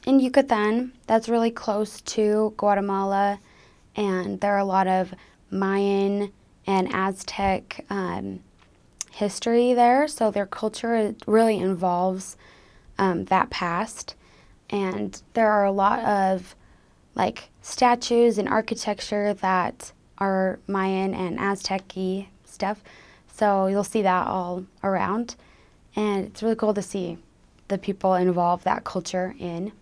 in Yucatan, that's really close to Guatemala, and there are a lot of Mayan and Aztec history there, so their culture really involves that past. And there are a lot of like statues and architecture that are Mayan and Aztec-y stuff. So you'll see that all around. And it's really cool to see the people involve that culture in.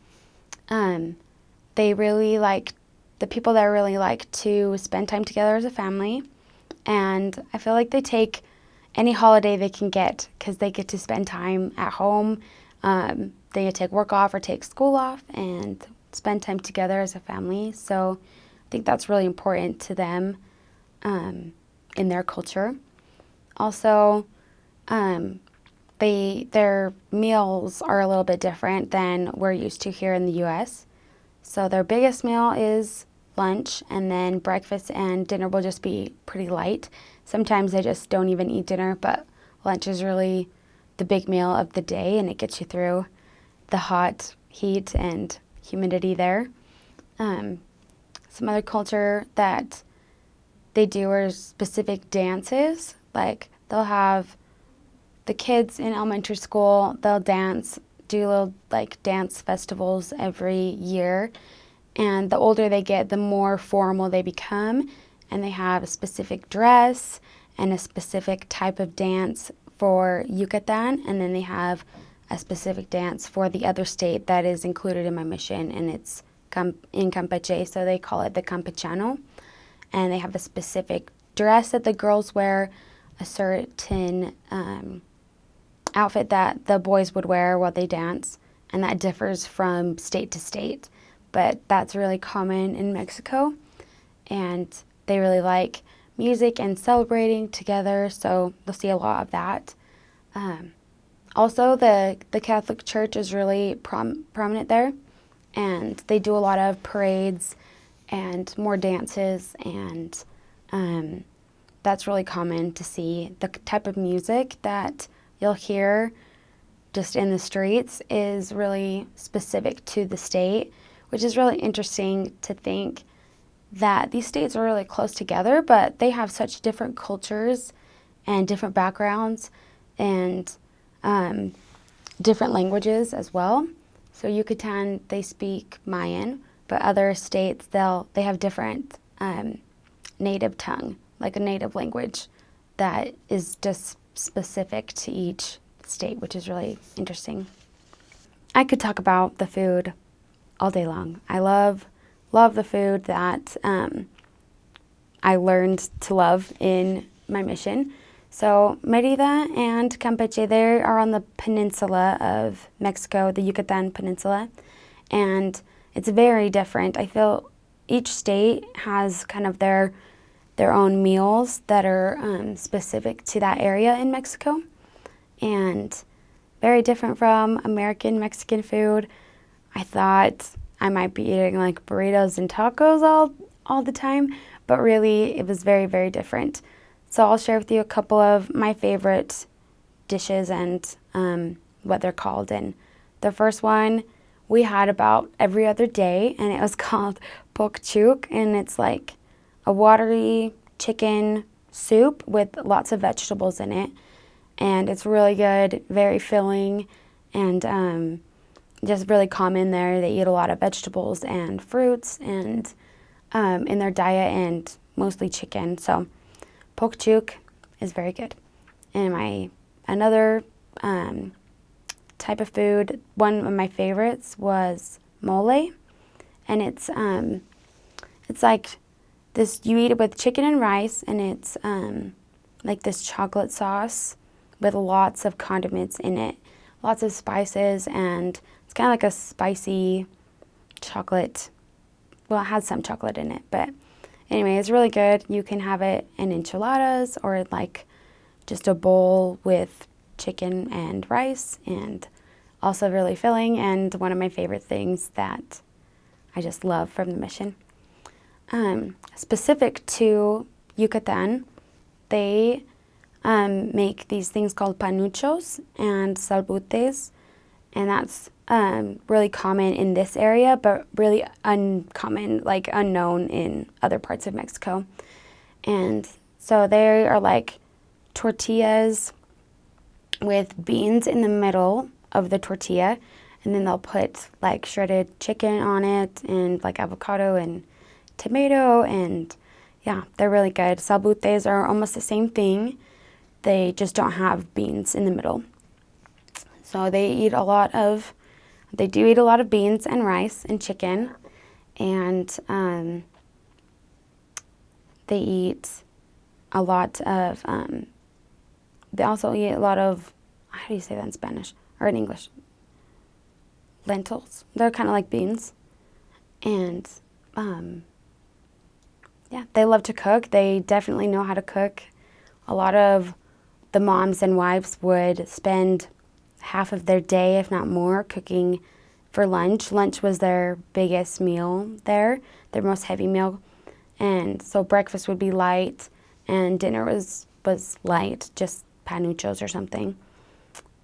They really like, the people there really like to spend time together as a family. And I feel like they take any holiday they can get because they get to spend time at home. They get to take work off or take school off and spend time together as a family. So I think that's really important to them in their culture. Also, their meals are a little bit different than we're used to here in the U.S. So their biggest meal is lunch, and then breakfast and dinner will just be pretty light. Sometimes they just don't even eat dinner, but lunch is really the big meal of the day, and it gets you through the hot heat and humidity there. Some other culture that they do are specific dances. Like they'll have the kids in elementary school, they'll dance, do little like dance festivals every year. And the older they get, the more formal they become. And they have a specific dress and a specific type of dance for Yucatan. And then they have a specific dance for the other state that is included in my mission. And it's in Campeche, so they call it the Campechano. And they have a specific dress that the girls wear, a certain outfit that the boys would wear while they dance, and that differs from state to state. But that's really common in Mexico, and they really like music and celebrating together, so you'll see a lot of that. Also, the Catholic Church is really prominent there, and they do a lot of parades and more dances, and that's really common to see. The type of music that you'll hear just in the streets is really specific to the state, which is really interesting to think that these states are really close together, but they have such different cultures and different backgrounds and different languages as well. So Yucatan, they speak Mayan, but other states, they have different native tongue, like a native language that is just specific to each state, which is really interesting. I could talk about the food all day long. I love the food that I learned to love in my mission. So Merida and Campeche, they are on the peninsula of Mexico, the Yucatan Peninsula, and it's very different. I feel each state has kind of their own meals that are specific to that area in Mexico, and very different from American Mexican food. I thought I might be eating like burritos and tacos all the time, but really it was very, very different. So I'll share with you a couple of my favorite dishes and what they're called. And the first one we had about every other day, and it was called pokchuk, and it's like a watery chicken soup with lots of vegetables in it. And it's really good, very filling, and just really common there. They eat a lot of vegetables and fruits and in their diet, and mostly chicken. So pokchuk is very good. And another type of food, one of my favorites was mole, and it's like this. You eat it with chicken and rice, and it's like this chocolate sauce with lots of condiments in it, lots of spices, and it's kind of like a spicy chocolate. Well, it has some chocolate in it, but anyway, it's really good. You can have it in enchiladas or like just a bowl with chicken and rice, and also really filling, and one of my favorite things that I just love from the mission. Specific to Yucatan, they make these things called panuchos and salbutes, and that's really common in this area, but really uncommon, like unknown in other parts of Mexico. And so they are like tortillas with beans in the middle of the tortilla, and then they'll put like shredded chicken on it and like avocado and tomato, and yeah, they're really good. Salbutes are almost the same thing. They just don't have beans in the middle. So they do eat a lot of beans and rice and chicken, and they eat a lot of, they also eat a lot of, how do you say that in Spanish or in English? Lentils. They're kind of like beans. And yeah, they love to cook. They definitely know how to cook. A lot of the moms and wives would spend half of their day, if not more, cooking for lunch. Lunch was their biggest meal there, their most heavy meal. And so breakfast would be light, and dinner was light, just panuchos or something.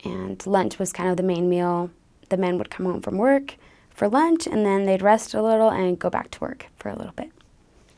And lunch was kind of the main meal. The men would come home from work for lunch, and then they'd rest a little and go back to work for a little bit.